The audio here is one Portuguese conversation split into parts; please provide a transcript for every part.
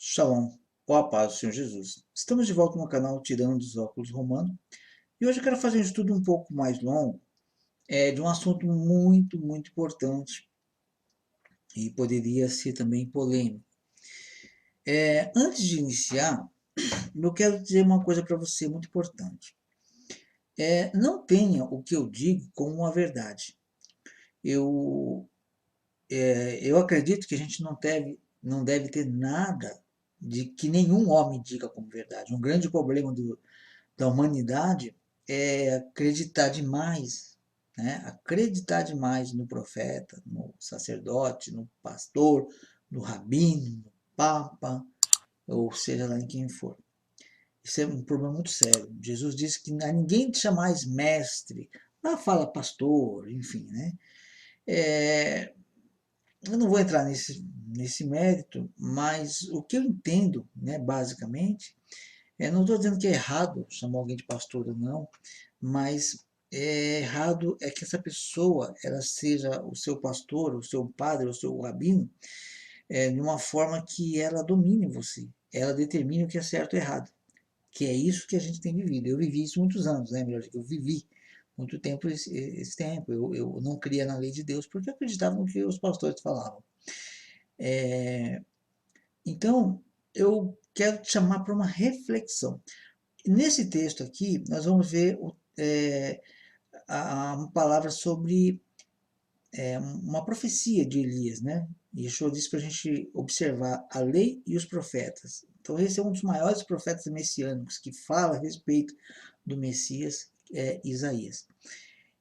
Shalom, ou a paz do Senhor Jesus. Estamos de volta no canal Tirando os Óculos Romano e hoje eu quero fazer um estudo um pouco mais longo de um assunto muito importante e poderia ser também polêmico. Antes de iniciar, eu quero dizer uma coisa para você muito importante. Não tenha o que eu digo como uma verdade. Eu, eu acredito que a gente não deve ter nada de que nenhum homem diga como verdade. Um grande problema da humanidade é acreditar demais, né? Acreditar demais no profeta, no sacerdote, no pastor, no rabino, no papa, ou seja lá em quem for. Isso é um problema muito sério. Jesus disse que a ninguém te chamais mestre, lá fala pastor, enfim, né? Eu não vou entrar nesse mérito, mas o que eu entendo, né, basicamente, não estou dizendo que é errado chamar alguém de pastor ou não, mas errado é que essa pessoa ela seja o seu pastor, o seu padre, o seu rabino, de uma forma que ela domine você, ela determine o que é certo e errado, que é isso que a gente tem vivido. Eu vivi isso muitos anos, né, melhor, eu vivi muito tempo esse tempo. Eu não cria na lei de Deus porque eu acreditava no que os pastores falavam. Então, eu quero te chamar para uma reflexão. Nesse texto aqui, nós vamos ver uma palavra sobre uma profecia de Elias, né? Yeshua disse para a gente observar a lei e os profetas. Então, esse é um dos maiores profetas messiânicos que fala a respeito do Messias, Isaías.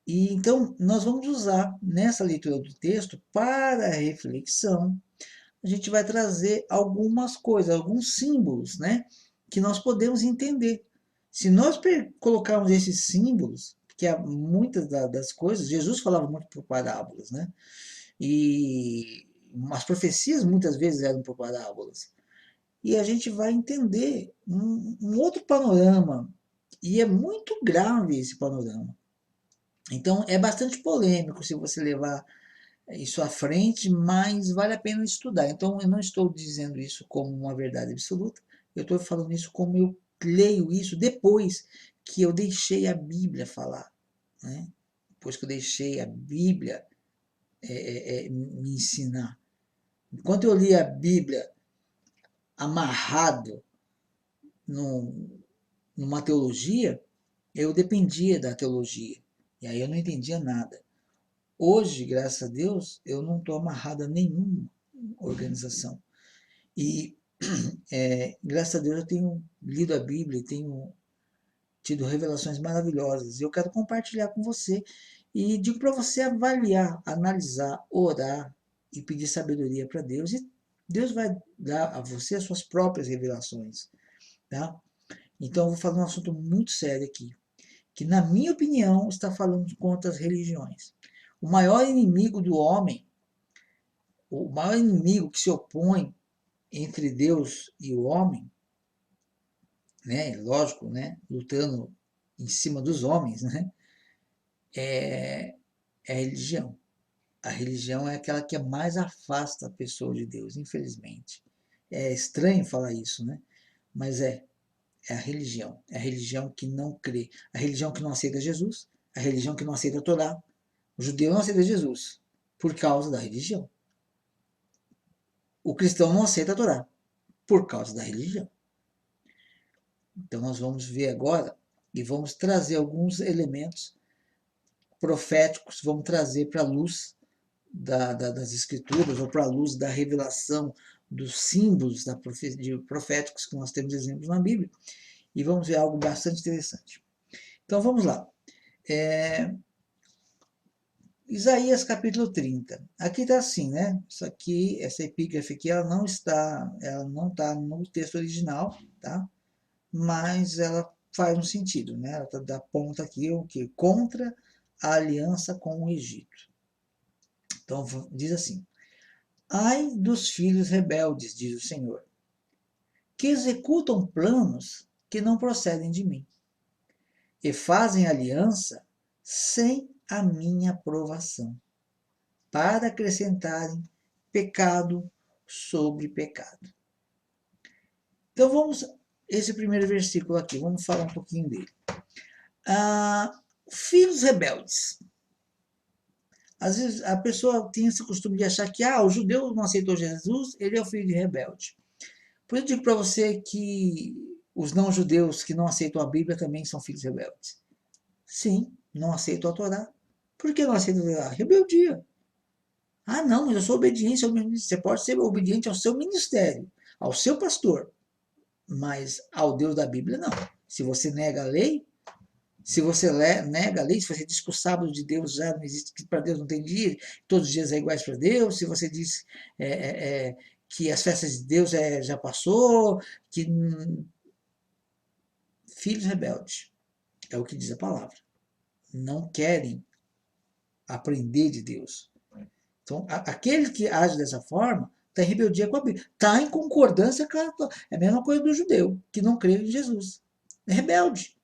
E então, nós vamos usar nessa leitura do texto para a reflexão. A gente vai trazer algumas coisas, alguns símbolos, né? Que nós podemos entender. Se nós colocarmos esses símbolos, que muitas das coisas, Jesus falava muito por parábolas, né? E as profecias muitas vezes eram por parábolas. E a gente vai entender um outro panorama. E é muito grave esse panorama. Então é bastante polêmico se você levar isso à frente, mas vale a pena estudar. Então eu não estou dizendo isso como uma verdade absoluta, eu estou falando isso como eu leio isso depois que eu deixei a Bíblia falar, né? Depois que eu deixei a Bíblia me ensinar. Enquanto eu li a Bíblia amarrado num, numa teologia, eu dependia da teologia. E aí eu não entendia nada. Hoje, graças a Deus, eu não estou amarrado a nenhuma organização. E graças a Deus eu tenho lido a Bíblia e tenho tido revelações maravilhosas. E eu quero compartilhar com você. E digo para você avaliar, analisar, orar e pedir sabedoria para Deus. E Deus vai dar a você as suas próprias revelações. Tá? Então eu vou falar um assunto muito sério aqui. Que, na minha opinião, está falando contra as religiões. O maior inimigo do homem, o maior inimigo que se opõe entre Deus e o homem, né, lógico, né, lutando em cima dos homens, né, é a religião. A religião é aquela que mais afasta a pessoa de Deus, infelizmente. É estranho falar isso, né? Mas é a religião. É a religião que não crê. A religião que não aceita Jesus. A religião que não aceita a Torá. O judeu não aceita Jesus por causa da religião. O cristão não aceita a Torá por causa da religião. Então nós vamos ver agora e vamos trazer alguns elementos proféticos, vamos trazer para a luz das escrituras ou para a luz da revelação dos símbolos proféticos que nós temos exemplos na Bíblia e vamos ver algo bastante interessante. Então vamos lá. Isaías capítulo 30. Aqui está assim, né? Isso aqui, essa epígrafe aqui, ela não está no texto original, tá? Mas ela faz um sentido, né? Ela dá ponta aqui o que contra a aliança com o Egito. Então diz assim: ai dos filhos rebeldes, diz o Senhor, que executam planos que não procedem de mim e fazem aliança sem a minha aprovação, para acrescentarem pecado sobre pecado. Então vamos, esse primeiro versículo aqui, vamos falar um pouquinho dele. Filhos rebeldes. Às vezes a pessoa tem esse costume de achar que o judeu não aceitou Jesus, ele é o filho de rebelde. Por isso eu digo para você que os não-judeus que não aceitam a Bíblia também são filhos rebeldes. Sim, não aceitam a Torá. Por que não aceitam a Torá? Rebeldia. Não, mas eu sou obediente ao ministério. Você pode ser obediente ao seu ministério, ao seu pastor, mas ao Deus da Bíblia não. Se você nega a lei, se você nega a lei, se você diz que o sábado de Deus já não existe, que para Deus não tem dia, todos os dias é iguais para Deus, se você diz que as festas de Deus já passou, que filhos rebeldes, é o que diz a palavra, não querem aprender de Deus. Então, aquele que age dessa forma está em rebeldia com a Bíblia, está em concordância com é a mesma coisa do judeu, que não crê em Jesus. É rebelde.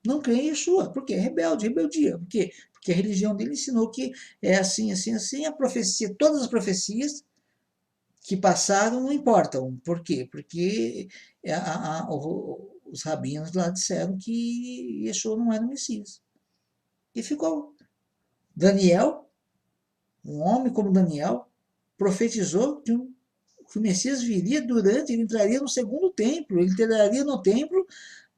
Não crê em Yeshua. Por quê? É rebelde, rebeldia. Por quê? Porque a religião dele ensinou que é assim, assim, assim. A profecia, todas as profecias que passaram não importam. Por quê? Porque os rabinos lá disseram que Yeshua não era o Messias. E ficou. Daniel, um homem como Daniel, profetizou que o Messias viria ele entraria no segundo templo, ele entraria no templo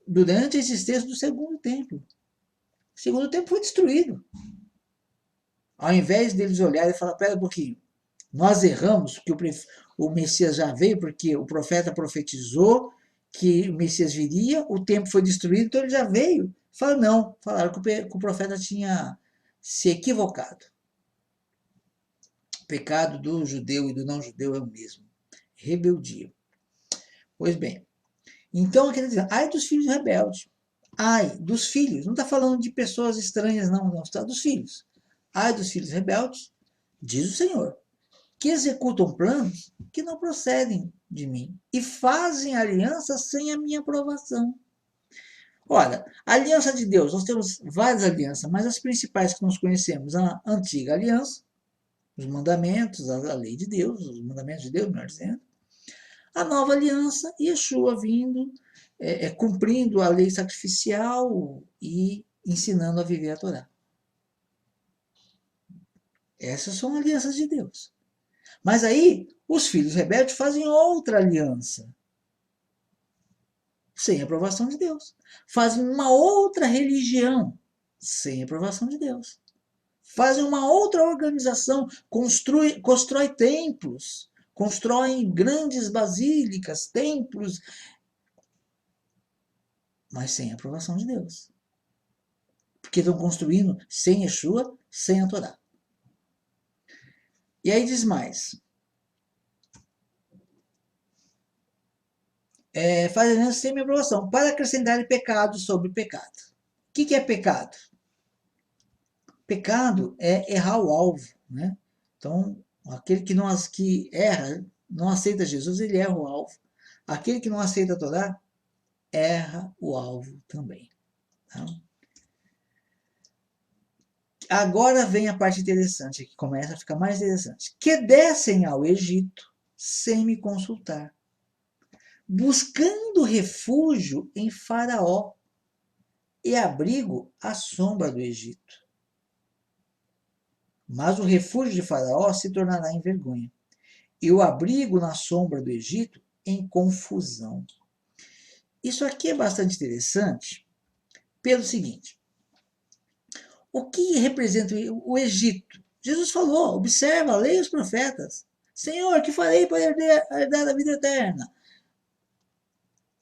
durante a existência do segundo templo. O segundo templo foi destruído. Ao invés deles olharem e falar, pera um pouquinho, nós erramos, que o Messias já veio, porque o profeta profetizou que o Messias viria, o templo foi destruído, então ele já veio. Falaram que o profeta tinha se equivocado. O pecado do judeu e do não judeu é o mesmo. Rebeldia. Pois bem, então, quer dizer, ai dos filhos rebeldes. Ai dos filhos. Não está falando de pessoas estranhas, não. Está dos filhos. Ai dos filhos rebeldes, diz o Senhor, que executam planos que não procedem de mim e fazem aliança sem a minha aprovação. Ora, a aliança de Deus, nós temos várias alianças, mas as principais que nós conhecemos, a antiga aliança, os mandamentos, a lei de Deus, os mandamentos de Deus, melhor dizendo, a nova aliança, Yeshua vindo, cumprindo a lei sacrificial e ensinando a viver a Torá. Essas são alianças de Deus. Mas aí, os filhos rebeldes fazem outra aliança, sem aprovação de Deus. Fazem uma outra religião, sem aprovação de Deus. Fazem uma outra organização, constrói templos, constroem grandes basílicas, templos, mas sem aprovação de Deus. Porque estão construindo sem Yeshua, sem a Torá. E aí diz mais. Faz aliança sem minha aprovação, para acrescentar pecado sobre pecado. O que é pecado? Pecado é errar o alvo, né? Então, aquele que erra, não aceita Jesus, ele erra o alvo. Aquele que não aceita a Torá, erra o alvo também. Tá? Agora vem a parte interessante, que começa a ficar mais interessante. Que descem ao Egito sem me consultar, buscando refúgio em Faraó e abrigo à sombra do Egito. Mas o refúgio de Faraó se tornará em vergonha, e o abrigo na sombra do Egito em confusão. Isso aqui é bastante interessante pelo seguinte: o que representa o Egito? Jesus falou, observa, leia os profetas. Senhor, que farei para herdar a vida eterna?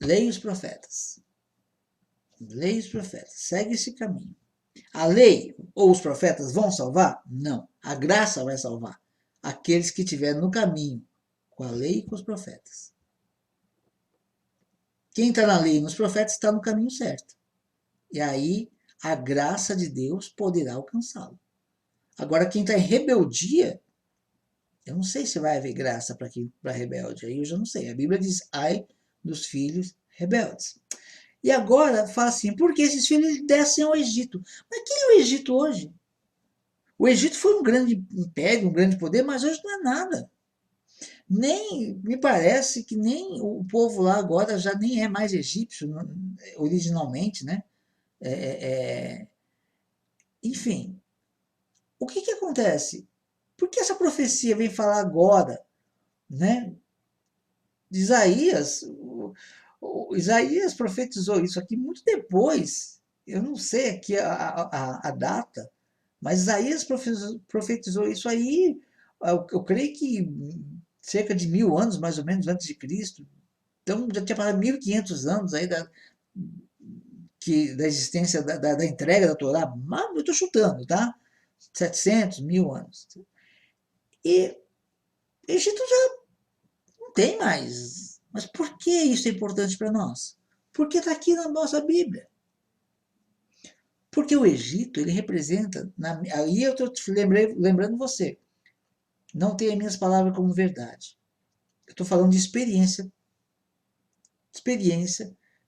Leia os profetas. Leia os profetas, segue esse caminho. A lei ou os profetas vão salvar? Não. A graça vai salvar aqueles que estiverem no caminho com a lei e com os profetas. Quem está na lei e nos profetas está no caminho certo. E aí a graça de Deus poderá alcançá-lo. Agora, quem está em rebeldia, eu não sei se vai haver graça para rebelde. Aí eu já não sei. A Bíblia diz, ai dos filhos rebeldes. E agora fala assim, porque esses filhos descem ao Egito. Mas quem é o Egito hoje? O Egito foi um grande império, um grande poder, mas hoje não é nada. Nem, me parece que nem o povo lá agora já nem é mais egípcio, originalmente, né? É, é, enfim, o que que acontece? Por que essa profecia vem falar agora, né? Isaías, Isaías profetizou isso aqui muito depois. Eu não sei aqui a data, mas Isaías profetizou isso aí, eu creio que cerca de 1000 anos, mais ou menos, antes de Cristo. Então já tinha passado 1500 anos aí da existência da entrega da Torá. Mas eu estou chutando, tá? 700, 1000 anos. E Egito já não tem mais. Mas por que isso é importante para nós? Porque está aqui na nossa Bíblia. Porque o Egito, ele representa, aí eu estou lembrando você, não tenha minhas palavras como verdade. Eu estou falando de experiência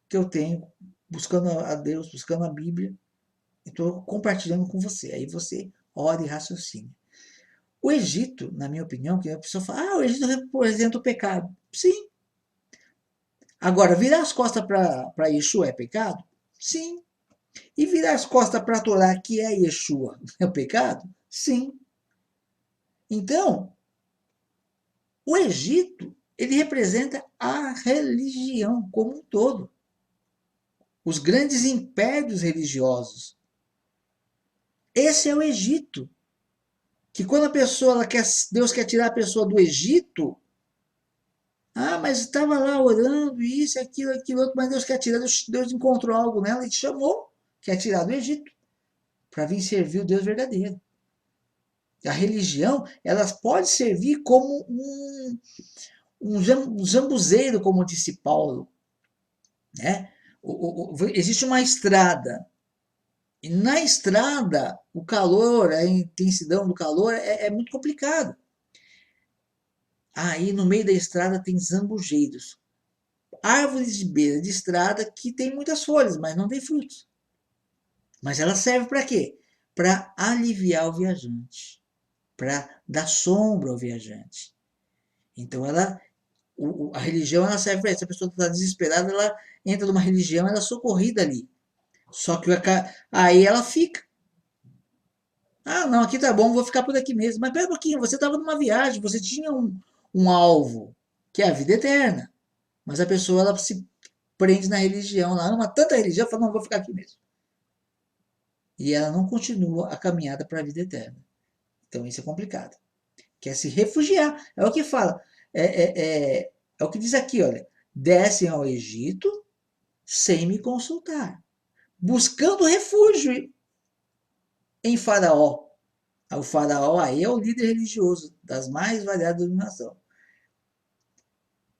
que eu tenho buscando a Deus, buscando a Bíblia, e estou compartilhando com você. Aí você ora e raciocina. O Egito, na minha opinião, que a pessoa fala, o Egito representa o pecado. Sim. Agora, virar as costas para Yeshua é pecado? Sim. E virar as costas para a Torá, que é Yeshua, é o pecado? Sim. Então, o Egito, ele representa a religião como um todo. Os grandes impérios religiosos. Esse é o Egito. Que quando a pessoa, Deus quer tirar a pessoa do Egito, mas estava lá orando, isso, aquilo, outro, mas Deus quer tirar, Deus encontrou algo nela e te chamou, quer tirar do Egito, para vir servir o Deus verdadeiro. A religião, elas pode servir como um jambuzeiro, como disse Paulo, né? Existe uma estrada, e na estrada, o calor, a intensidão do calor é muito complicado. Aí no meio da estrada tem zambujeiros, árvores de beira de estrada que tem muitas folhas, mas não tem frutos. Mas ela serve para quê? Para aliviar o viajante, para dar sombra ao viajante. Então a religião ela serve para isso. Se a pessoa está desesperada, ela entra numa religião, ela é socorrida ali. Só que aí ela fica. Não, aqui tá bom, vou ficar por aqui mesmo. Mas pera um pouquinho, você estava numa viagem, você tinha um alvo, que é a vida eterna. Mas a pessoa ela se prende na religião, ela ama tanta religião, fala, não, vou ficar aqui mesmo. E ela não continua a caminhada para a vida eterna. Então isso é complicado. Quer se refugiar. É o que fala. É o que diz aqui, olha. Descem ao Egito sem me consultar, buscando refúgio em Faraó. O Faraó aí é o líder religioso das mais variadas denominações.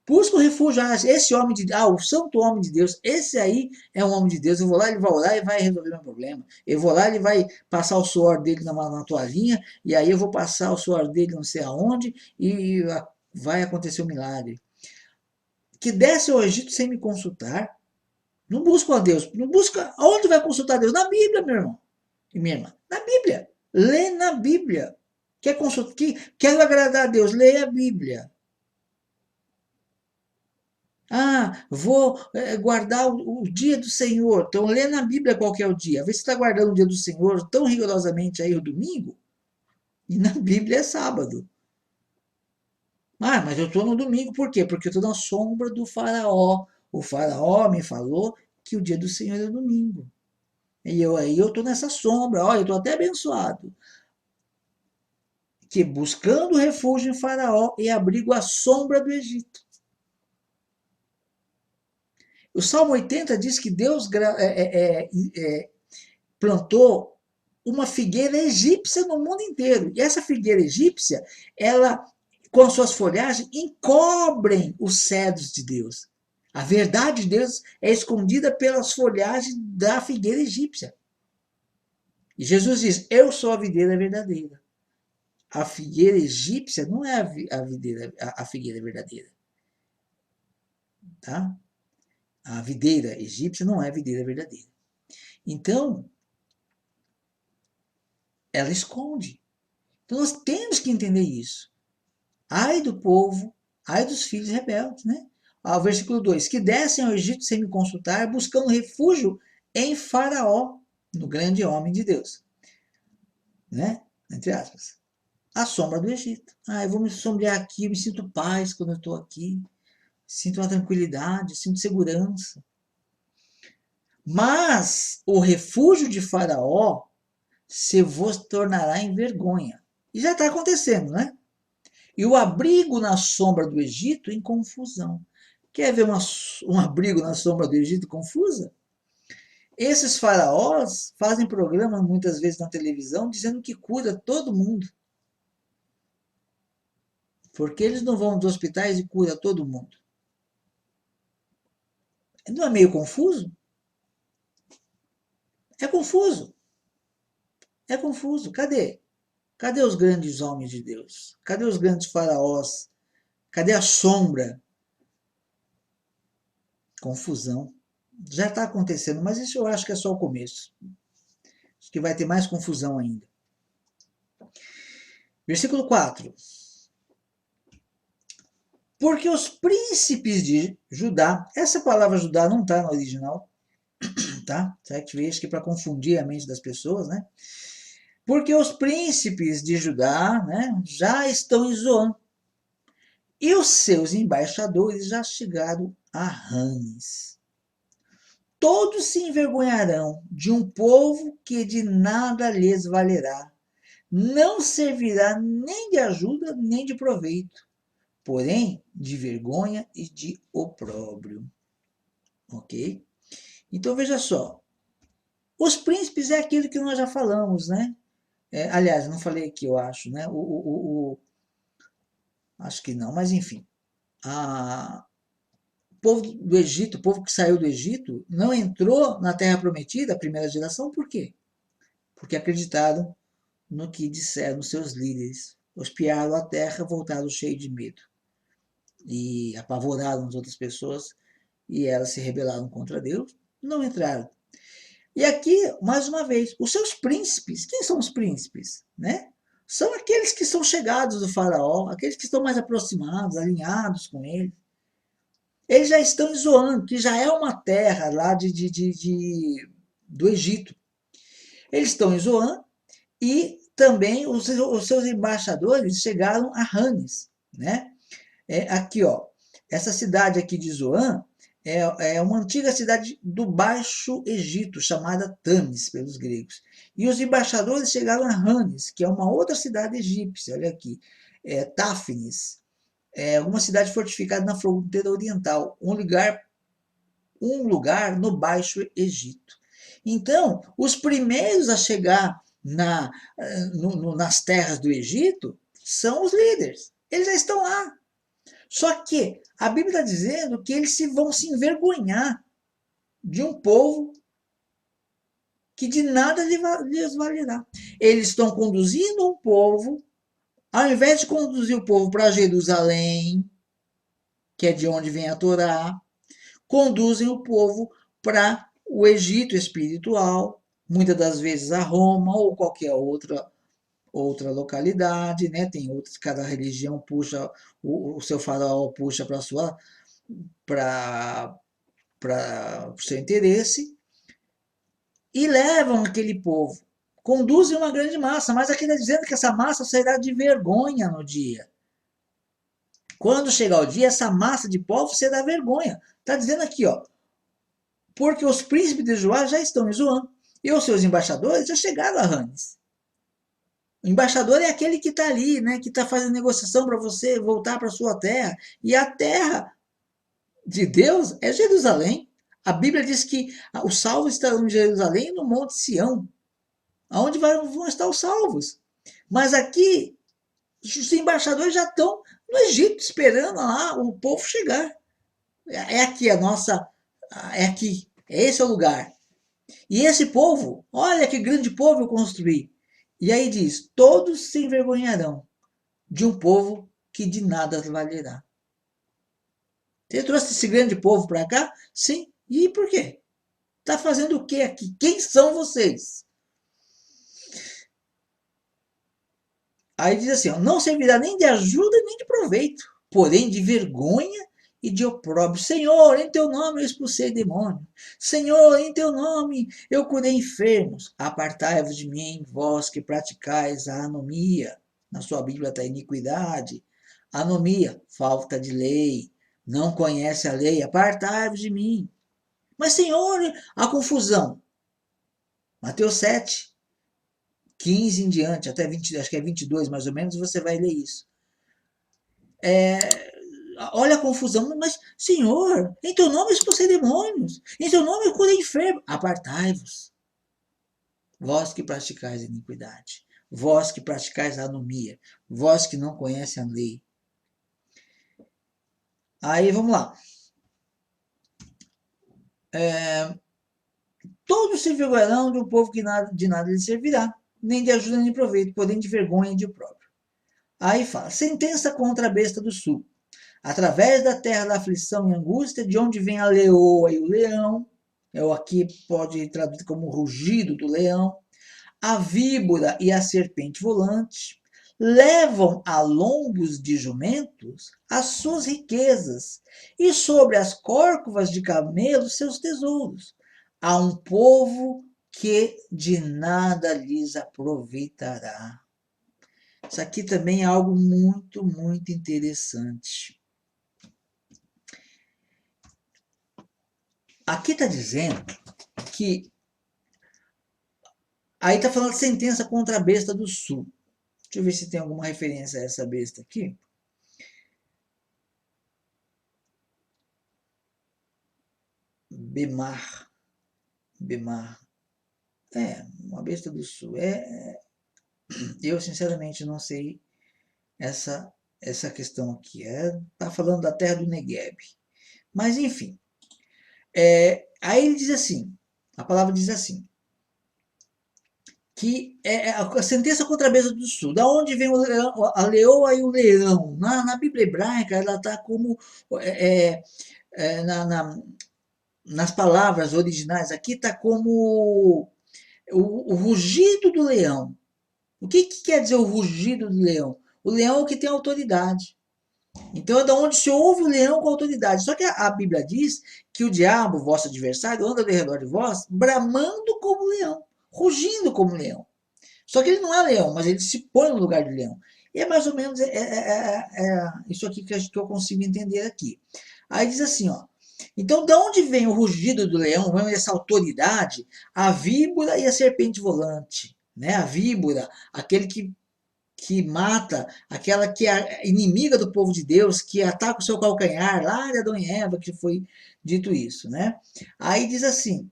Busca o refúgio, esse homem de o santo homem de Deus, esse aí é um homem de Deus, eu vou lá, ele vai orar e vai resolver meu problema. Eu vou lá, ele vai passar o suor dele na toalhinha, e aí eu vou passar o suor dele não sei aonde, e vai acontecer um milagre. Que desce ao Egito sem me consultar, não busca a Deus, não busca, aonde vai consultar Deus? Na Bíblia, meu irmão e minha irmã, na Bíblia, lê na Bíblia. Quer consultar, quer agradar a Deus, leia a Bíblia. Vou guardar o dia do Senhor. Então, lê na Bíblia qual que é o dia. Vê se está guardando o dia do Senhor tão rigorosamente aí o domingo. E na Bíblia é sábado. Mas eu estou no domingo, por quê? Porque eu estou na sombra do faraó. O faraó me falou que o dia do Senhor é domingo. E eu estou nessa sombra. Olha, eu estou até abençoado. Que buscando refúgio em faraó e abrigo à sombra do Egito. O Salmo 80 diz que Deus plantou uma figueira egípcia no mundo inteiro. E essa figueira egípcia, ela, com as suas folhagens, encobrem os cedros de Deus. A verdade de Deus é escondida pelas folhagens da figueira egípcia. E Jesus diz: eu sou a videira verdadeira. A figueira egípcia não é a figueira verdadeira. Tá? A videira egípcia não é a videira verdadeira. Então, ela esconde. Então, nós temos que entender isso. Ai do povo Ai dos filhos rebeldes, né? O versículo 2: que descem ao Egito sem me consultar, buscando refúgio em Faraó, no grande homem de Deus, né? Entre aspas. A sombra do Egito. Eu vou me sombrear aqui, eu me sinto paz quando eu estou aqui, sinto uma tranquilidade, sinto segurança. Mas o refúgio de Faraó se vos tornará em vergonha. E já está acontecendo, né? E o abrigo na sombra do Egito em confusão. Quer ver um abrigo na sombra do Egito confusa? Esses faraós fazem programa muitas vezes na televisão dizendo que cura todo mundo. Porque eles não vão dos hospitais e cura todo mundo. Não é meio confuso? É confuso. É confuso. Cadê? Cadê os grandes homens de Deus? Cadê os grandes faraós? Cadê a sombra? Confusão. Já está acontecendo, mas isso eu acho que é só o começo. Acho que vai ter mais confusão ainda. Versículo 4. Porque os príncipes de Judá, essa palavra Judá não está no original, tá? Certo? Vejo que para confundir a mente das pessoas, né? Porque os príncipes de Judá, né, já estão em Zoan, e os seus embaixadores já chegaram a Ranes. Todos se envergonharão de um povo que de nada lhes valerá, não servirá nem de ajuda nem de proveito, porém de vergonha e de opróbrio. Ok? Então veja só, os príncipes é aquilo que nós já falamos, né? Aliás, não falei aqui, eu acho, né? Acho que não, mas enfim. O povo do Egito, o povo que saiu do Egito, não entrou na Terra Prometida, a primeira geração, por quê? Porque acreditaram no que disseram seus líderes. Espiaram a terra, voltaram cheios de medo. E apavoraram as outras pessoas, e elas se rebelaram contra Deus, não entraram. E aqui, mais uma vez, os seus príncipes, quem são os príncipes? Né? São aqueles que são chegados do faraó, aqueles que estão mais aproximados, alinhados com ele. Eles já estão em Zoan, que já é uma terra lá do Egito. Eles estão em Zoan e também os seus embaixadores chegaram a Ranes. Né? Aqui, ó, essa cidade aqui de Zoan é uma antiga cidade do Baixo Egito, chamada Tamis pelos gregos. E os embaixadores chegaram a Ranes, que é uma outra cidade egípcia, olha aqui, Táfnis, uma cidade fortificada na fronteira oriental, um lugar no Baixo Egito. Então, os primeiros a chegar nas terras do Egito são os líderes. Eles já estão lá. Só que a Bíblia está dizendo que eles vão se envergonhar de um povo que de nada lhes valerá. Eles estão conduzindo um povo, ao invés de conduzir o povo para Jerusalém, que é de onde vem a Torá, conduzem o povo para o Egito espiritual, muitas das vezes a Roma ou qualquer outra localidade, né? Tem outras, cada religião puxa, o seu faraó puxa para o seu interesse, e levam aquele povo, conduzem uma grande massa, mas aqui está dizendo que essa massa sairá de vergonha no dia. Quando chegar o dia, essa massa de povo será vergonha. Está dizendo aqui, ó, porque os príncipes de Joá já estão em Zoan, e os seus embaixadores já chegaram a Ranes. O embaixador é aquele que está ali, né, que está fazendo negociação para você voltar para a sua terra. E a terra de Deus é Jerusalém. A Bíblia diz que os salvos estarão em Jerusalém, no Monte Sião, aonde vão estar os salvos. Mas aqui, os embaixadores já estão no Egito, esperando lá o povo chegar. É aqui a nossa... É aqui. Esse é o lugar. E esse povo, olha que grande povo eu construí. E aí diz, todos se envergonharão de um povo que de nada valerá. Você trouxe esse grande povo para cá? Sim. E por quê? Está fazendo o que aqui? Quem são vocês? Aí diz assim, ó, não servirá nem de ajuda nem de proveito. porém de vergonha e de opróbrio. Senhor, em teu nome eu expulsei demônio. Senhor, em teu nome eu curei enfermos. Apartai-vos de mim, vós que praticais a anomia. Na sua Bíblia está iniquidade. Anomia, falta de lei. Não conhece a lei, apartai-vos de mim. Mas, Senhor, a confusão. Mateus 7, 15 em diante, até 20, acho que é 22 mais ou menos, você vai ler isso. Olha a confusão, mas, Senhor, em teu nome expulsei demônios, em teu nome eu curei enfermo. Apartai-vos, vós que praticais a iniquidade, vós que praticais a anomia, vós que não conhecem a lei. Aí, vamos lá. Todos se vergonharão de um povo que de nada lhe servirá, nem de ajuda nem proveito, porém de vergonha e de opróbrio. Aí fala, sentença contra a besta do sul. Através da terra da aflição e angústia, de onde vem a leoa e o leão, aqui pode traduzir como rugido do leão, a víbora e a serpente volante, levam a lombos de jumentos as suas riquezas, e sobre as córcovas de camelos seus tesouros. A um povo que de nada lhes aproveitará. Isso aqui também é algo muito, muito interessante. Aqui está dizendo que... Aí está falando de sentença contra a besta do sul. Deixa eu ver se tem alguma referência a essa besta aqui. Bemar. Uma besta do sul. Eu, sinceramente, não sei essa questão aqui. Está falando da terra do Negueb. Mas, enfim. Aí ele diz assim, a palavra diz assim, que é a sentença contra a besta do sul. Da onde vem a leoa e o leão? Na Bíblia hebraica, ela está como... nas palavras originais aqui, está como o rugido do leão. O que quer dizer o rugido do leão? O leão é o que tem autoridade. Então é da onde se ouve o leão com autoridade. Só que a Bíblia diz que o diabo, vosso adversário, anda ao redor de vós, bramando como leão, rugindo como leão. Só que ele não é leão, mas ele se põe no lugar de leão. E é mais ou menos isso aqui que eu consigo entender aqui. Aí diz assim, ó. Então, de onde vem o rugido do leão, vem essa autoridade, a víbora e a serpente volante, né? A víbora, aquele que mata, aquela que é inimiga do povo de Deus, que ataca o seu calcanhar, lá de Adão e Eva, que foi dito isso, né? Aí diz assim,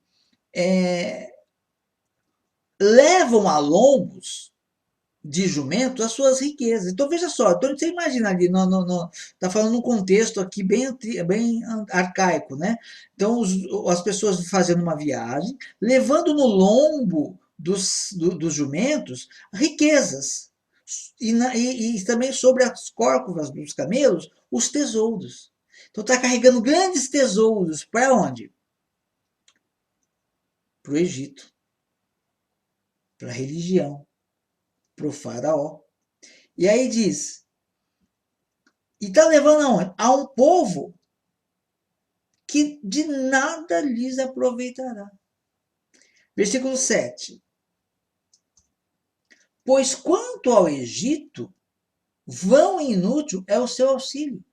levam a lombos de jumento as suas riquezas. Então, veja só, então, você imagina ali, está falando num contexto aqui bem arcaico, né? Então, as pessoas fazendo uma viagem, levando no lombo dos jumentos riquezas, e também sobre as córcovas dos camelos, os tesouros. Então, está carregando grandes tesouros para onde? Para o Egito, para a religião, para o faraó. E aí diz, e está levando aonde? A um povo que de nada lhes aproveitará. Versículo 7. Pois quanto ao Egito, vão inútil é o seu auxílio.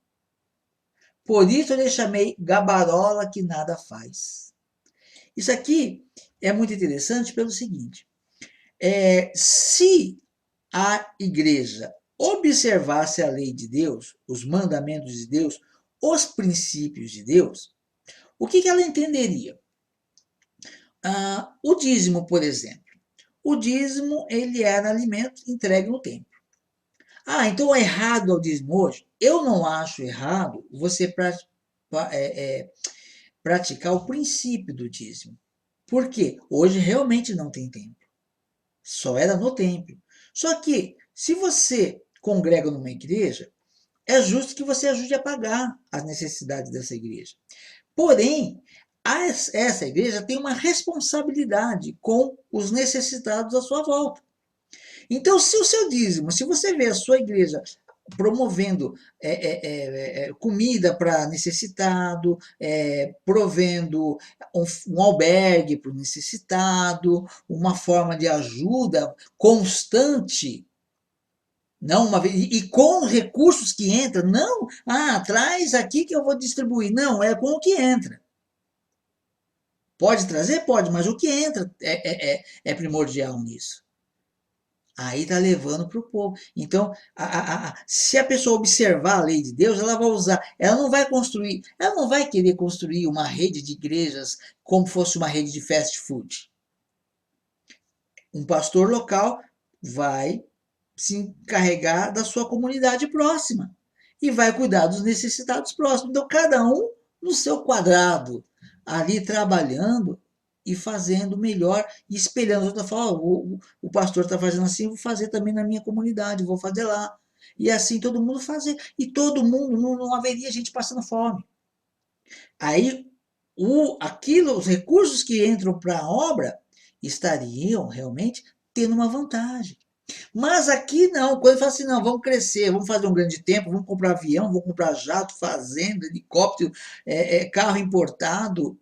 Por isso eu lhe chamei gabarola que nada faz. Isso aqui é muito interessante pelo seguinte, se a igreja observasse a lei de Deus, os mandamentos de Deus, os princípios de Deus, o que ela entenderia? O dízimo, por exemplo. O dízimo, ele era alimento entregue no templo. Então é errado ao dízimo hoje? Eu não acho errado você praticar o princípio do dízimo. Por quê? Hoje realmente não tem templo. Só era no templo. Só que, se você congrega numa igreja, é justo que você ajude a pagar as necessidades dessa igreja. Porém, essa igreja tem uma responsabilidade com os necessitados à sua volta. Então, se o seu dízimo, se você vê a sua igreja promovendo comida para necessitado, provendo um albergue para o necessitado, uma forma de ajuda constante, não uma vez, e com recursos que entram, não, traz aqui que eu vou distribuir, não, é com o que entra. Pode trazer? Pode, mas o que entra é primordial nisso. Aí está levando para o povo. Então, se a pessoa observar a lei de Deus, ela vai usar, ela não vai construir, ela não vai querer construir uma rede de igrejas como fosse uma rede de fast food. Um pastor local vai se encarregar da sua comunidade próxima e vai cuidar dos necessitados próximos. Então, cada um no seu quadrado, ali trabalhando e fazendo melhor, e espelhando. Outra fala, o pastor está fazendo assim, vou fazer também na minha comunidade, vou fazer lá. E assim todo mundo fazer. E todo mundo, não haveria gente passando fome. Aí, os recursos que entram para a obra estariam realmente tendo uma vantagem. Mas aqui não, quando fala assim, não, vamos crescer, vamos fazer um grande tempo, vamos comprar avião, vamos comprar jato, fazenda, helicóptero, carro importado,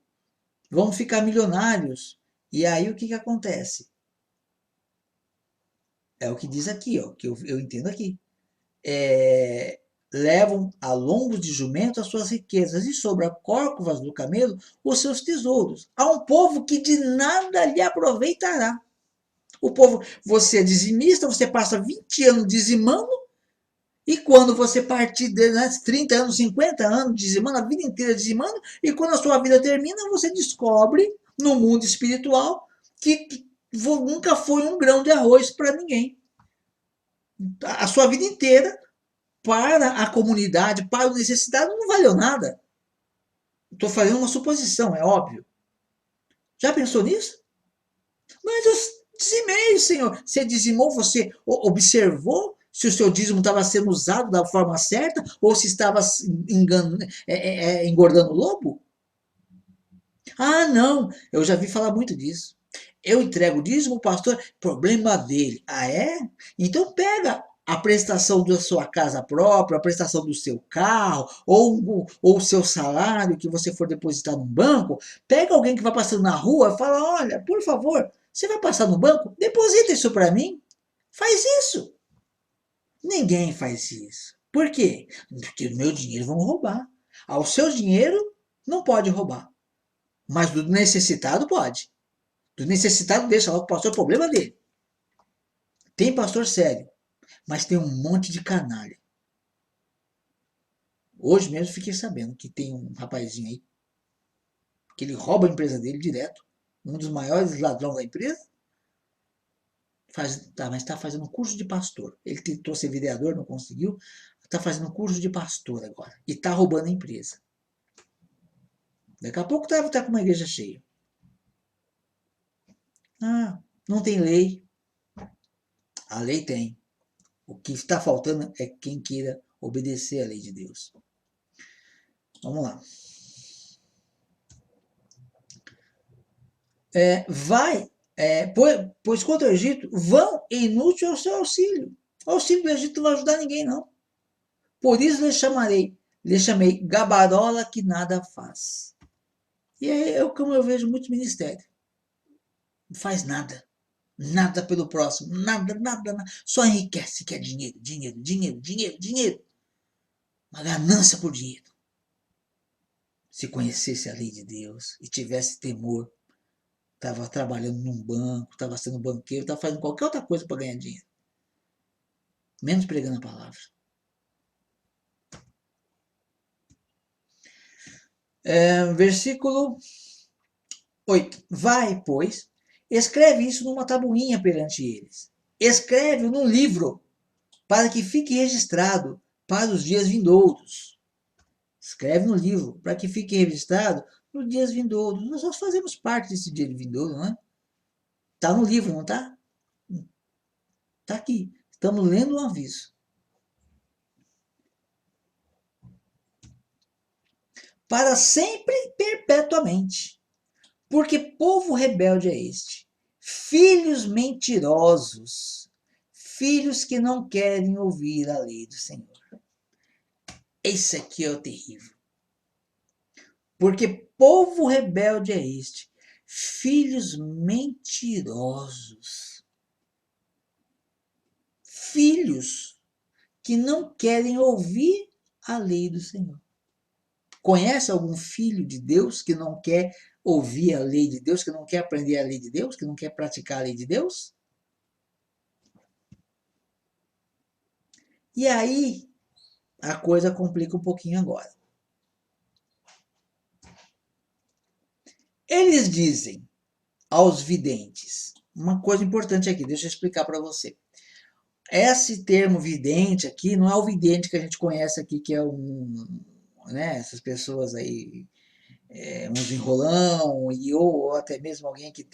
vamos ficar milionários. E aí o que, que acontece? É o que diz aqui, ó, que eu entendo aqui. Levam a lombos de jumento as suas riquezas e sobre a córcovas do camelo os seus tesouros. Há um povo que de nada lhe aproveitará. O povo, você é dizimista, você passa 20 anos dizimando, e quando você partir de 30 anos, 50 anos dizimando, a vida inteira dizimando, e quando a sua vida termina, você descobre no mundo espiritual que nunca foi um grão de arroz para ninguém. A sua vida inteira, para a comunidade, para o necessitado, não valeu nada. Estou fazendo uma suposição, é óbvio. Já pensou nisso? Mas eu dizimei, Senhor. Você dizimou, você observou se o seu dízimo estava sendo usado da forma certa ou se estava engordando o lobo? Não, eu já vi falar muito disso. Eu entrego o dízimo, pastor, problema dele. É? Então pega a prestação da sua casa própria, a prestação do seu carro, ou o seu salário que você for depositar no banco, pega alguém que vai passando na rua e fala, olha, por favor, você vai passar no banco? Deposita isso para mim. Faz isso. Ninguém faz isso. Por quê? Porque o meu dinheiro vão roubar. O seu dinheiro não pode roubar. Mas do necessitado pode. Do necessitado deixa lá o pastor, é o problema dele. Tem pastor sério, mas tem um monte de canalha. Hoje mesmo fiquei sabendo que tem um rapazinho aí que ele rouba a empresa dele direto, um dos maiores ladrões da empresa, mas está fazendo um curso de pastor. Ele tentou ser vereador, não conseguiu, está fazendo um curso de pastor agora e está roubando a empresa. Daqui a pouco tá com uma igreja cheia. Não tem lei. A lei tem. O que está faltando é quem queira obedecer à lei de Deus. Vamos lá. Pois contra o Egito, vão e inútil é o seu auxílio. O auxílio do Egito não vai ajudar ninguém, não. Por isso lhe chamei gabarola que nada faz. E é como eu vejo muitos ministérios. Não faz nada. Nada pelo próximo. Nada, nada, nada. Só enriquece, quer dinheiro, dinheiro, dinheiro, dinheiro, dinheiro. Uma ganância por dinheiro. Se conhecesse a lei de Deus e tivesse temor, estava trabalhando num banco, estava sendo banqueiro, estava fazendo qualquer outra coisa para ganhar dinheiro. Menos pregando a palavra. Versículo 8. Vai, pois, escreve isso numa tabuinha perante eles. Escreve num livro, para que fique registrado para os dias vindouros. Escreve no livro, para que fique registrado nos dias vindouros. Nós fazemos parte desse dia vindouro, não é? Está no livro, não está? Está aqui. Estamos lendo um aviso. Para sempre e perpetuamente. Porque povo rebelde é este? Filhos mentirosos, filhos que não querem ouvir a lei do Senhor. Esse aqui é o terrível. Porque povo rebelde é este, filhos mentirosos, filhos que não querem ouvir a lei do Senhor. Conhece algum filho de Deus que não quer ouvir a lei de Deus, que não quer aprender a lei de Deus, que não quer praticar a lei de Deus? E aí a coisa complica um pouquinho agora. Eles dizem aos videntes, uma coisa importante aqui, deixa eu explicar para você. Esse termo vidente aqui não é o vidente que a gente conhece aqui, que é né, essas pessoas aí, uns enrolão, ou até mesmo alguém que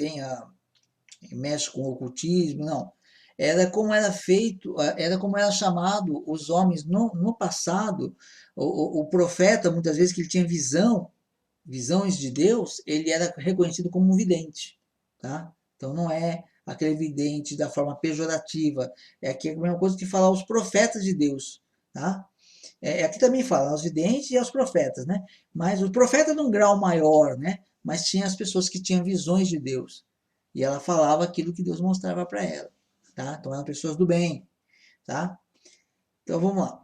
mexe com ocultismo, não. Era como era feito, era como era chamado os homens no passado, o profeta, muitas vezes que ele tinha visões de Deus, ele era reconhecido como um vidente, tá? Então não é aquele vidente da forma pejorativa, é aqui a mesma coisa que falar os profetas de Deus, tá? Aqui também fala aos videntes e aos profetas, né? Mas o profeta num grau maior, né? Mas tinha as pessoas que tinham visões de Deus. E ela falava aquilo que Deus mostrava para ela, tá? Então eram pessoas do bem, tá? Então vamos lá.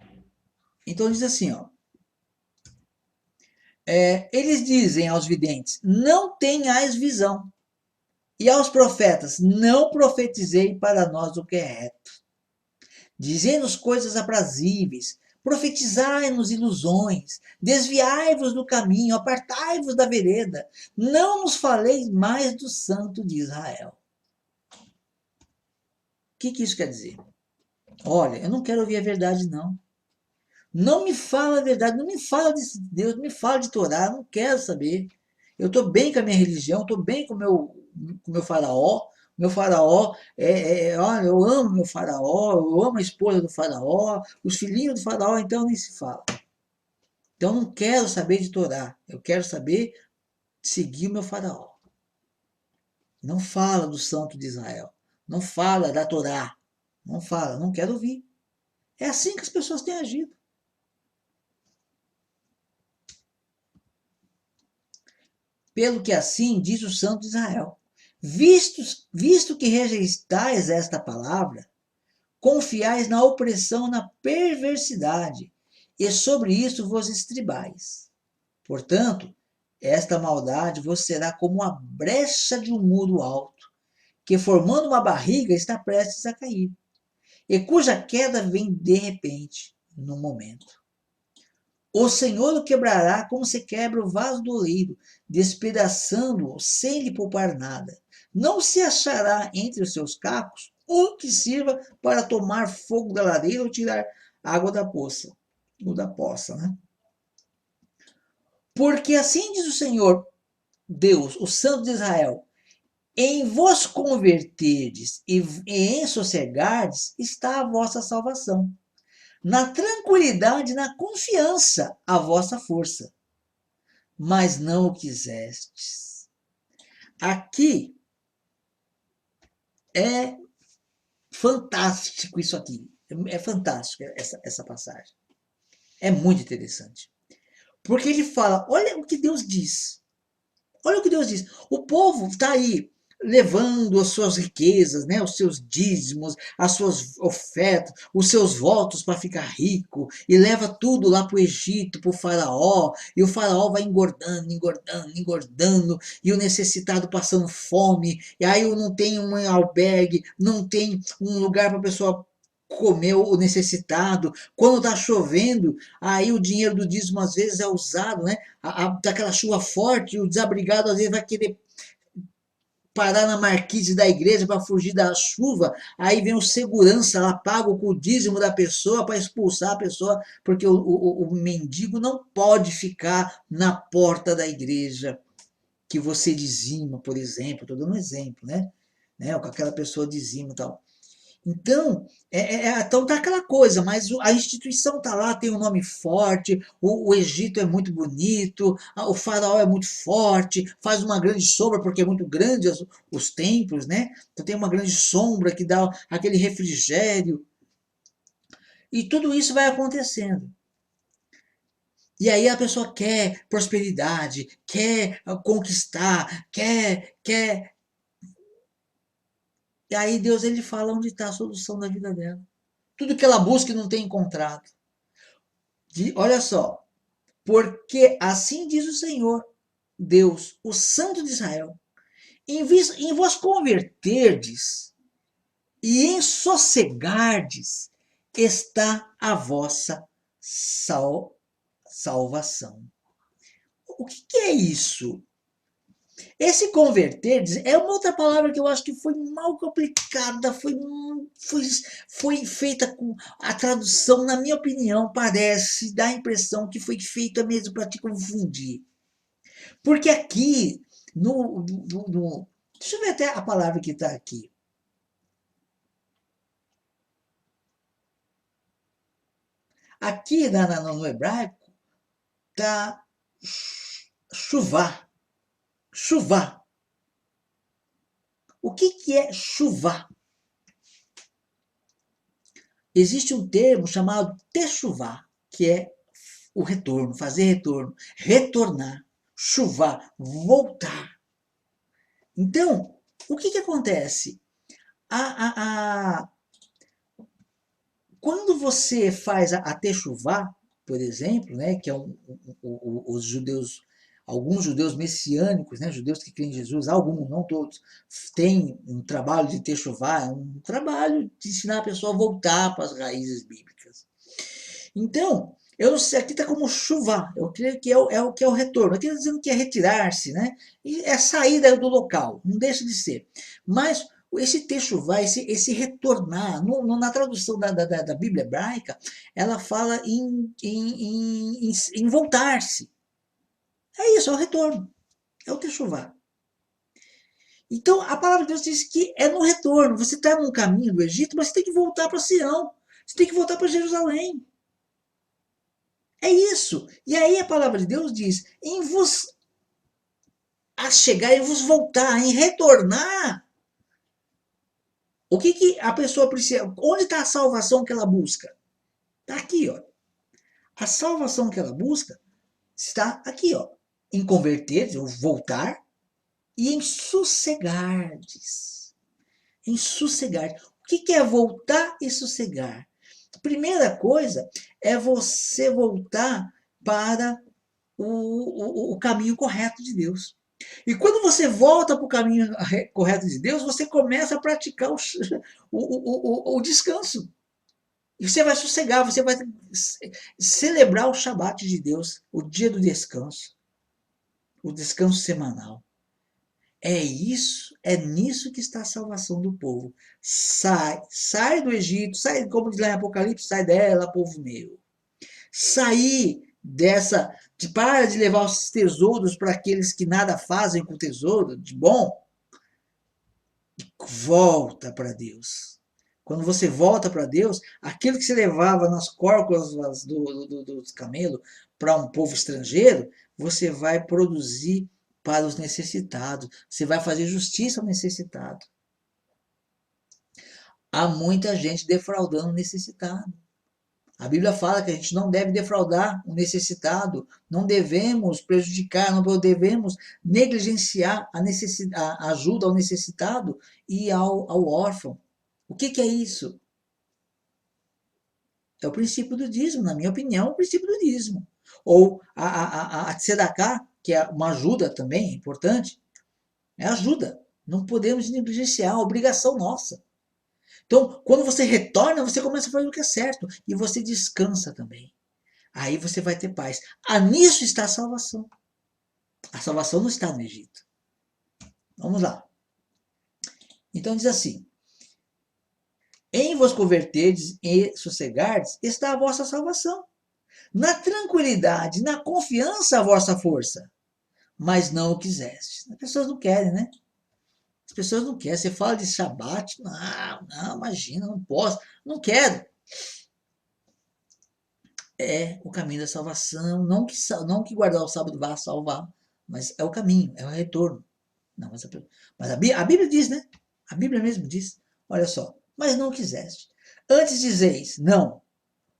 Então diz assim, ó. Eles dizem aos videntes, não tenhais visão. E aos profetas, não profetizei para nós o que é reto. Dizei-nos coisas aprazíveis, profetizai-nos ilusões, desviai-vos do caminho, apartai-vos da vereda, não nos faleis mais do Santo de Israel. O que isso quer dizer? Olha, eu não quero ouvir a verdade, não. Não me fala a verdade, não me fala de Deus, não me fala de Torá, não quero saber. Eu estou bem com a minha religião, estou bem com o meu faraó. Meu faraó, olha, eu amo meu faraó, eu amo a esposa do faraó, os filhinhos do faraó, então nem se fala. Então não quero saber de Torá, eu quero saber seguir o meu faraó. Não fala do santo de Israel, não fala da Torá, não fala, não quero ouvir. É assim que as pessoas têm agido. Pelo que assim diz o santo de Israel. Visto que rejeitais esta palavra, confiais na opressão, na perversidade, e sobre isso vos estribais. Portanto, esta maldade vos será como a brecha de um muro alto, que formando uma barriga está prestes a cair, e cuja queda vem de repente, no momento. O Senhor o quebrará como se quebra o vaso do oleiro, despedaçando-o sem lhe poupar nada. Não se achará entre os seus cacos um que sirva para tomar fogo da lareira ou tirar água da poça. Ou da poça, né? Porque assim diz o Senhor, Deus, o Santo de Israel, em vos converterdes e em sossegardes está a vossa salvação. Na tranquilidade, na confiança, a vossa força. Mas não o quisestes. Aqui é fantástico isso aqui. É fantástico essa passagem. É muito interessante. Porque ele fala, olha o que Deus diz. Olha o que Deus diz. O povo está aí levando as suas riquezas, né, os seus dízimos, as suas ofertas, os seus votos para ficar rico, e leva tudo lá para o Egito, para o faraó, e o faraó vai engordando, engordando, engordando, e o necessitado passando fome, e aí não tem um albergue, não tem um lugar para a pessoa comer o necessitado. Quando está chovendo, aí o dinheiro do dízimo às vezes é usado, né? Daquela chuva forte, o desabrigado às vezes vai querer parar na marquise da igreja para fugir da chuva, aí vem o segurança lá, paga o dízimo da pessoa para expulsar a pessoa, porque o mendigo não pode ficar na porta da igreja que você dizima, por exemplo, estou dando um exemplo, né? Com aquela pessoa dizima e tal. Então, então tá aquela coisa, mas a instituição tá lá, tem um nome forte, o Egito é muito bonito, o faraó é muito forte, faz uma grande sombra, porque é muito grande os templos, né? Então tem uma grande sombra que dá aquele refrigério. E tudo isso vai acontecendo. E aí a pessoa quer prosperidade, quer conquistar, quer. E aí Deus ele fala onde está a solução da vida dela. Tudo que ela busca e não tem encontrado. Olha só, porque assim diz o Senhor, Deus, o Santo de Israel, em vos converterdes e em sossegardes está a vossa salvação. O que é isso? Esse converter é uma outra palavra que eu acho que foi mal complicada, foi, foi feita com a tradução, na minha opinião, parece, dá a impressão que foi feita mesmo para te confundir. Porque aqui, deixa eu ver até a palavra que está aqui. Aqui no hebraico está chuvá. Chuvá. O que é chuvá? Existe um termo chamado techuvá, que é o retorno, fazer retorno, retornar, chuvá, voltar. Então, o que acontece? Quando você faz a techuvá, por exemplo, né, que é os judeus, alguns judeus messiânicos, né, judeus que creem em Jesus, alguns, não todos, têm um trabalho de techuvá, um trabalho de ensinar a pessoa a voltar para as raízes bíblicas. Então, eu não sei, aqui está como chuva, eu creio que o que é o retorno. Aqui está dizendo que é retirar-se, né? E é saída do local, não deixa de ser. Mas esse techuvá, esse retornar, na tradução da Bíblia hebraica, ela fala em voltar-se. É isso, é o retorno, é o techuvá. Então, a palavra de Deus diz que é no retorno. Você está no caminho do Egito, mas você tem que voltar para Sião. Você tem que voltar para Jerusalém. É isso. E aí a palavra de Deus diz: em vos a chegar, em vos voltar, em retornar. O que a pessoa precisa? Onde está a salvação que ela busca? Está aqui, ó. A salvação que ela busca está aqui, ó. Em converter, ou voltar, e em sossegardes. Em sossegar. O que é voltar e sossegar? A primeira coisa é você voltar para o caminho correto de Deus. E quando você volta para o caminho correto de Deus, você começa a praticar o descanso. E você vai sossegar, você vai celebrar o Shabat de Deus, o dia do descanso, o descanso semanal. É isso, é nisso que está a salvação do povo. Sai do Egito, sai, como diz lá em Apocalipse, sai dela, povo meu. Sair para de levar os tesouros para aqueles que nada fazem com o tesouro, de bom, volta para Deus. Quando você volta para Deus, aquilo que você levava nas córcoras dos camelos para um povo estrangeiro, você vai produzir para os necessitados. Você vai fazer justiça ao necessitado. Há muita gente defraudando o necessitado. A Bíblia fala que a gente não deve defraudar o necessitado, não devemos prejudicar, não devemos negligenciar a ajuda ao necessitado e ao órfão. O que é isso? É o princípio do dízimo, na minha opinião, é o princípio do dízimo. Ou a tzedakah, que é uma ajuda também importante, é ajuda. Não podemos negligenciar, é uma obrigação nossa. Então, quando você retorna, você começa a fazer o que é certo e você descansa também. Aí você vai ter paz. Nisso está a salvação. A salvação não está no Egito. Vamos lá. Então diz assim: em vos converterdes e sossegardes está a vossa salvação. Na tranquilidade, na confiança a vossa força. Mas não o quiseste. As pessoas não querem, né? As pessoas não querem. Você fala de Shabat, não, imagina, não posso, não quero. É o caminho da salvação, não que guardar o sábado vá salvar, mas é o caminho, é o retorno. Não, mas a Bíblia diz, né? A Bíblia mesmo diz, olha só, mas não quiseste. Antes dizeis, não,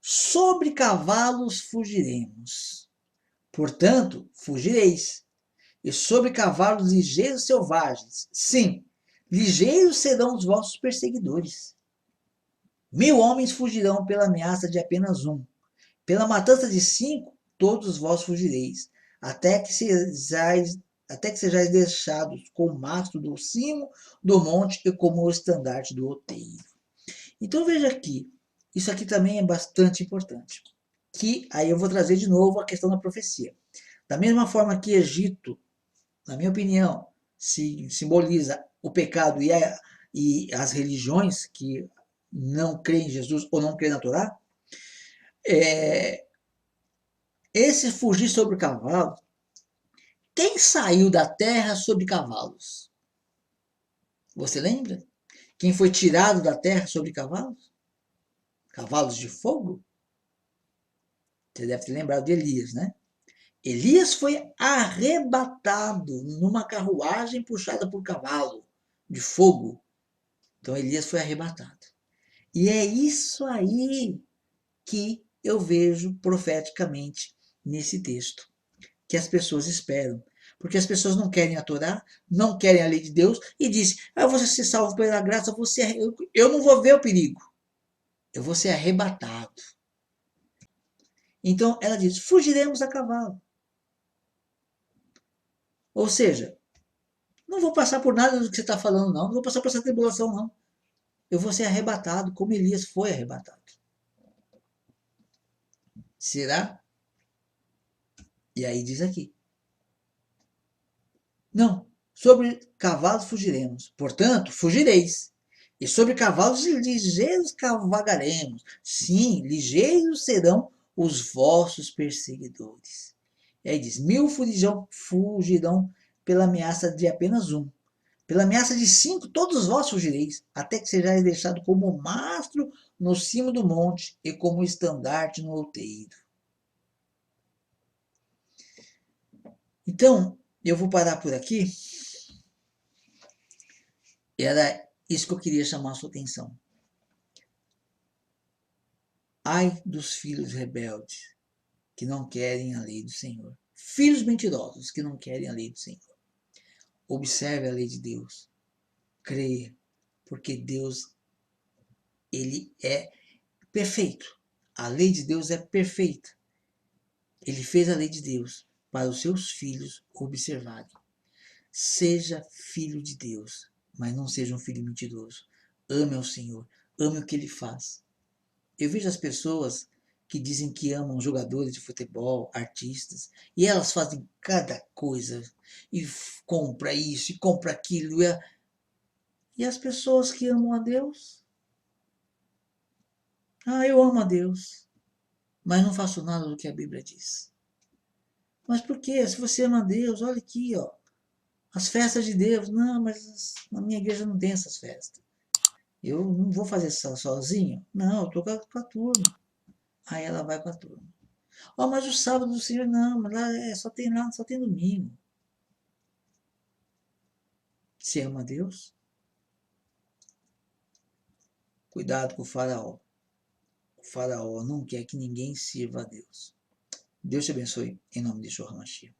sobre cavalos fugiremos. Portanto, fugireis. E sobre cavalos ligeiros selvagens, sim, ligeiros serão os vossos perseguidores. 1000 homens fugirão pela ameaça de apenas um. Pela matança de 5, todos vós fugireis, até que sejais, até que sejais deixados com o mastro do cimo do monte e como o estandarte do outeiro. Então veja aqui, isso aqui também é bastante importante. Que aí eu vou trazer de novo a questão da profecia. Da mesma forma que Egito, na minha opinião, simboliza o pecado e as religiões que não creem em Jesus ou não creem na Torá, esse fugir sobre o cavalo, quem saiu da terra sobre cavalos? Você lembra? Quem foi tirado da terra sobre cavalos? Cavalos de fogo? Você deve ter lembrado de Elias, né? Elias foi arrebatado numa carruagem puxada por cavalo de fogo. Então Elias foi arrebatado. E é isso aí que eu vejo profeticamente nesse texto, que as pessoas esperam. Porque as pessoas não querem a Torá, não querem a lei de Deus e dizem, eu vou ser salvo pela graça, eu não vou ver o perigo, eu vou ser arrebatado. Então ela diz, fugiremos a cavalo. Ou seja, não vou passar por nada do que você está falando, não vou passar por essa tribulação, não. Eu vou ser arrebatado, como Elias foi arrebatado. Será? E aí diz aqui. Não, sobre cavalos fugiremos, portanto, fugireis. E sobre cavalos ligeiros cavalgaremos. Sim, ligeiros serão os vossos perseguidores. E aí diz, 1000 fugirão pela ameaça de apenas um. Pela ameaça de 5, todos vós fugireis, até que sejais deixado como mastro no cimo do monte e como estandarte no outeiro. Então, eu vou parar por aqui. Era isso que eu queria chamar a sua atenção. Ai dos filhos rebeldes, que não querem a lei do Senhor. Filhos mentirosos, que não querem a lei do Senhor. Observe a lei de Deus. Creia, porque Deus, ele é perfeito. A lei de Deus é perfeita. Ele fez a lei de Deus para os seus filhos observarem. Seja filho de Deus, mas não seja um filho mentiroso. Ame ao Senhor, ame o que Ele faz. Eu vejo as pessoas que dizem que amam jogadores de futebol, artistas, e elas fazem cada coisa, e compra isso, e compra aquilo. E as pessoas que amam a Deus? Ah, eu amo a Deus, mas não faço nada do que a Bíblia diz. Mas por quê? Se você ama a Deus, olha aqui, ó. As festas de Deus. Não, mas na minha igreja não tem essas festas. Eu não vou fazer isso sozinho. Não, eu tô com a turma. Aí ela vai com a turma. Oh, mas o sábado do Senhor não, mas lá só tem domingo. Você ama a Deus? Cuidado com o faraó. O faraó não quer que ninguém sirva a Deus. Deus te abençoe, em nome de Yeshua HaMashiach.